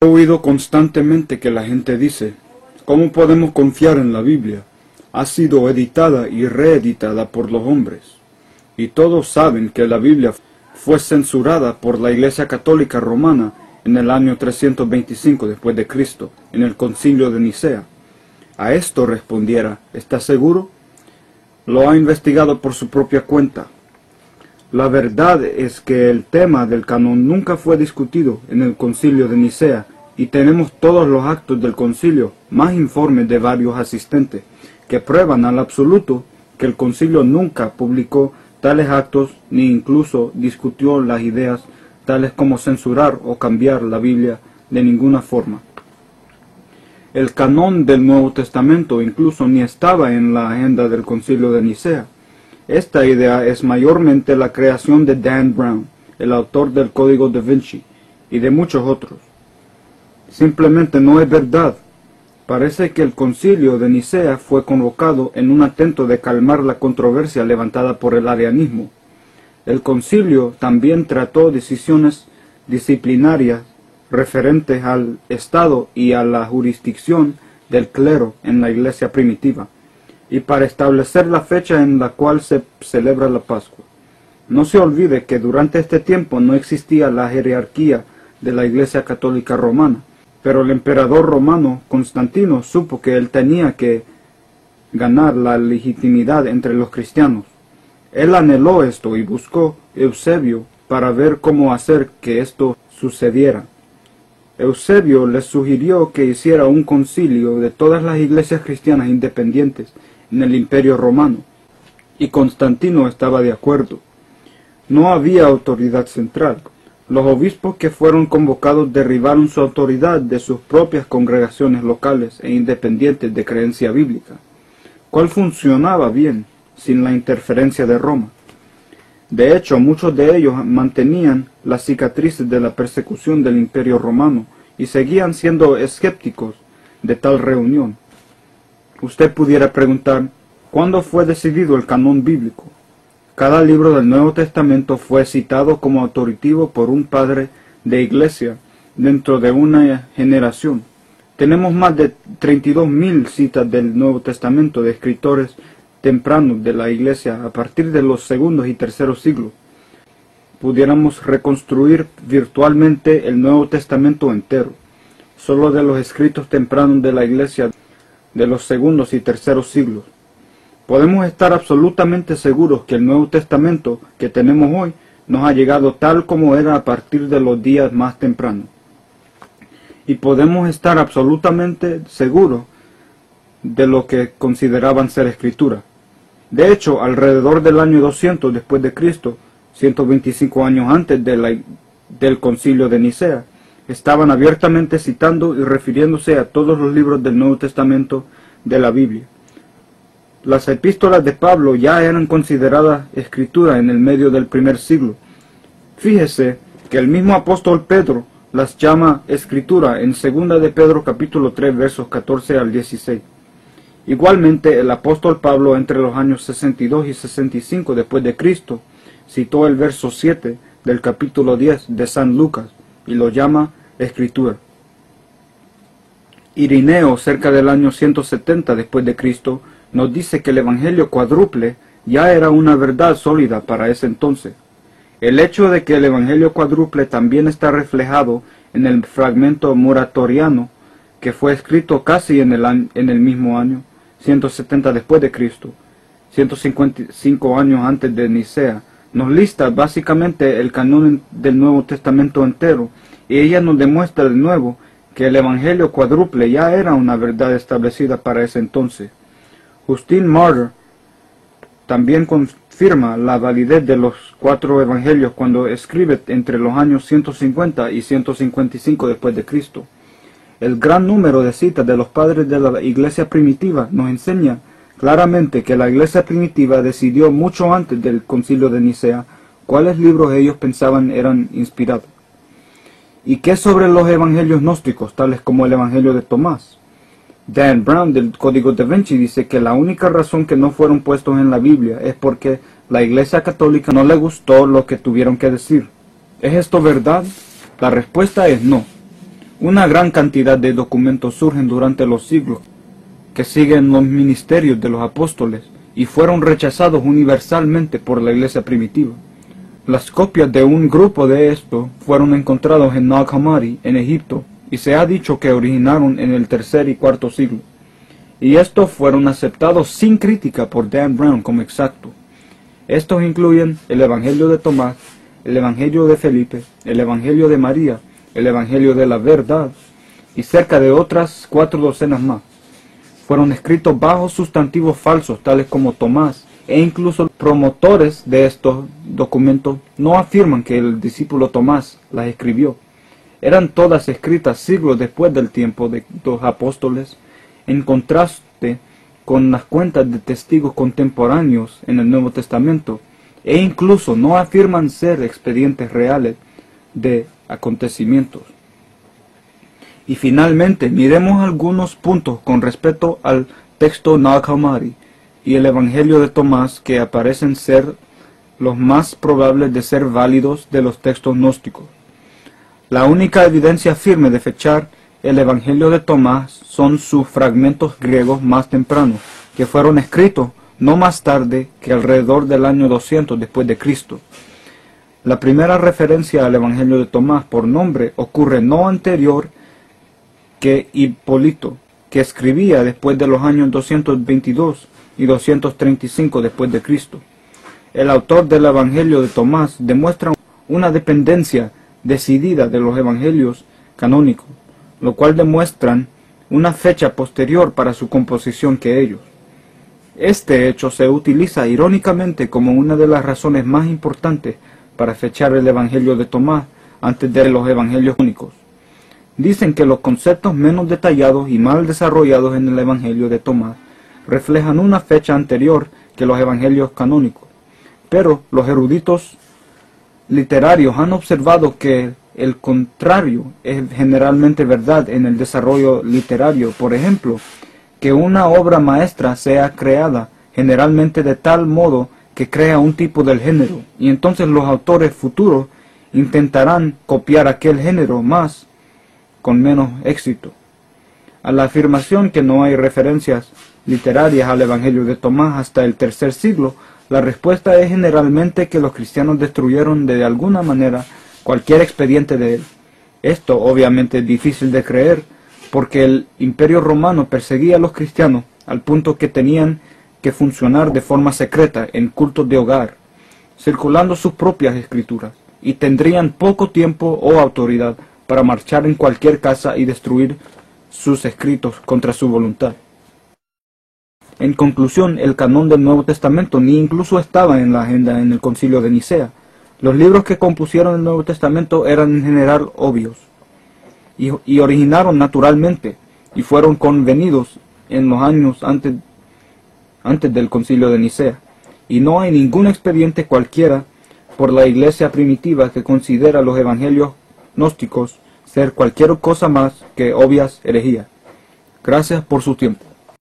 He oído constantemente que la gente dice, ¿cómo podemos confiar en la Biblia? Ha sido editada y reeditada por los hombres. Y todos saben que la Biblia fue censurada por la Iglesia Católica Romana en el año 325 después de Cristo, en el Concilio de Nicea. A esto respondiera, ¿está seguro? Lo ha investigado por su propia cuenta. La verdad es que el tema del canon nunca fue discutido en el Concilio de Nicea, y tenemos todos los actos del concilio, más informes de varios asistentes, que prueban al absoluto que el concilio nunca publicó tales actos ni incluso discutió las ideas tales como censurar o cambiar la Biblia de ninguna forma. El canon del Nuevo Testamento incluso ni estaba en la agenda del Concilio de Nicea. Esta idea es mayormente la creación de Dan Brown, el autor del Código Da Vinci, y de muchos otros. Simplemente no es verdad. Parece que el Concilio de Nicea fue convocado en un intento de calmar la controversia levantada por el arianismo. El concilio también trató decisiones disciplinarias referentes al Estado y a la jurisdicción del clero en la Iglesia primitiva, y para establecer la fecha en la cual se celebra la Pascua. No se olvide que durante este tiempo no existía la jerarquía de la Iglesia Católica Romana, pero el emperador romano Constantino supo que él tenía que ganar la legitimidad entre los cristianos. Él anheló esto y buscó Eusebio para ver cómo hacer que esto sucediera. Eusebio les sugirió que hiciera un concilio de todas las iglesias cristianas independientes en el Imperio Romano, y Constantino estaba de acuerdo. No había autoridad central. Los obispos que fueron convocados derribaron su autoridad de sus propias congregaciones locales e independientes de creencia bíblica, cual funcionaba bien sin la interferencia de Roma. De hecho, muchos de ellos mantenían las cicatrices de la persecución del Imperio Romano y seguían siendo escépticos de tal reunión. Usted pudiera preguntar, ¿cuándo fue decidido el canon bíblico? Cada libro del Nuevo Testamento fue citado como autoritivo por un padre de iglesia dentro de una generación. Tenemos más de 32.000 citas del Nuevo Testamento de escritores tempranos de la iglesia a partir de los segundos y terceros siglos. Pudiéramos reconstruir virtualmente el Nuevo Testamento entero, solo de los escritos tempranos de la iglesia de los segundos y terceros siglos. Podemos estar absolutamente seguros que el Nuevo Testamento que tenemos hoy nos ha llegado tal como era a partir de los días más tempranos. Y podemos estar absolutamente seguros de lo que consideraban ser escritura. De hecho, alrededor del año 200 después de Cristo, 125 años antes del Concilio de Nicea, estaban abiertamente citando y refiriéndose a todos los libros del Nuevo Testamento de la Biblia. Las epístolas de Pablo ya eran consideradas escritura en el medio del primer siglo. Fíjese que el mismo apóstol Pedro las llama escritura en 2 de Pedro capítulo 3 versos 14 al 16. Igualmente el apóstol Pablo entre los años 62 y 65 después de Cristo citó el verso 7 del capítulo 10 de San Lucas y lo llama escritura. Irineo cerca del año 170 después de Cristo nos dice que el evangelio cuádruple ya era una verdad sólida para ese entonces. El hecho de que el evangelio cuádruple también está reflejado en el fragmento moratoriano que fue escrito casi en el mismo año, 170 después de Cristo, 155 años antes de Nicea, nos lista básicamente el canon del Nuevo Testamento entero, y ella nos demuestra de nuevo que el evangelio cuádruple ya era una verdad establecida para ese entonces. Justin Martyr también confirma la validez de los 4 evangelios cuando escribe entre los años 150 y 155 después de Cristo. El gran número de citas de los padres de la iglesia primitiva nos enseña claramente que la iglesia primitiva decidió mucho antes del Concilio de Nicea cuáles libros ellos pensaban eran inspirados. ¿Y qué sobre los evangelios gnósticos, tales como el evangelio de Tomás? Dan Brown del Código Da Vinci dice que la única razón que no fueron puestos en la Biblia es porque la Iglesia Católica no le gustó lo que tuvieron que decir. ¿Es esto verdad? La respuesta es no. Una gran cantidad de documentos surgen durante los siglos que siguen los ministerios de los apóstoles y fueron rechazados universalmente por la iglesia primitiva. Las copias de un grupo de estos fueron encontrados en Nag Hammadi, en Egipto, y se ha dicho que originaron en el tercer y cuarto siglo. Y estos fueron aceptados sin crítica por Dan Brown como exactos. Estos incluyen el Evangelio de Tomás, el Evangelio de Felipe, el Evangelio de María, el Evangelio de la Verdad, y cerca de otras 4 docenas más. Fueron escritos bajo sustantivos falsos, tales como Tomás, e incluso promotores de estos documentos no afirman que el discípulo Tomás las escribió. Eran todas escritas siglos después del tiempo de los apóstoles, en contraste con las cuentas de testigos contemporáneos en el Nuevo Testamento, e incluso no afirman ser expedientes reales de acontecimientos. Y finalmente, miremos algunos puntos con respecto al texto Nag Hammadi y el Evangelio de Tomás que aparecen ser los más probables de ser válidos de los textos gnósticos. La única evidencia firme de fechar el Evangelio de Tomás son sus fragmentos griegos más tempranos, que fueron escritos no más tarde que alrededor del año 200 después de Cristo. La primera referencia al Evangelio de Tomás por nombre ocurre no anterior que Hipólito, que escribía después de los años 222 y 235 después de Cristo. El autor del Evangelio de Tomás demuestra una dependencia decidida de los evangelios canónicos, lo cual demuestran una fecha posterior para su composición que ellos. Este hecho se utiliza irónicamente como una de las razones más importantes para fechar el Evangelio de Tomás antes de los evangelios únicos. Dicen que los conceptos menos detallados y mal desarrollados en el Evangelio de Tomás reflejan una fecha anterior que los evangelios canónicos, pero los eruditos literarios han observado que el contrario es generalmente verdad en el desarrollo literario. Por ejemplo, que una obra maestra sea creada generalmente de tal modo que crea un tipo del género, y entonces los autores futuros intentarán copiar aquel género más con menos éxito. A la afirmación que no hay referencias literarias al Evangelio de Tomás hasta el tercer siglo, la respuesta es generalmente que los cristianos destruyeron de alguna manera cualquier expediente de él. Esto obviamente es difícil de creer, porque el Imperio Romano perseguía a los cristianos al punto que tenían que funcionar de forma secreta en cultos de hogar, circulando sus propias escrituras, y tendrían poco tiempo o autoridad para marchar en cualquier casa y destruir sus escritos contra su voluntad. En conclusión, el canon del Nuevo Testamento ni incluso estaba en la agenda en el Concilio de Nicea. Los libros que compusieron el Nuevo Testamento eran en general obvios y originaron naturalmente y fueron convenidos en los años antes del Concilio de Nicea, y no hay ningún expediente cualquiera por la Iglesia primitiva que considera los evangelios gnósticos ser cualquier cosa más que obvias herejías. Gracias por su tiempo.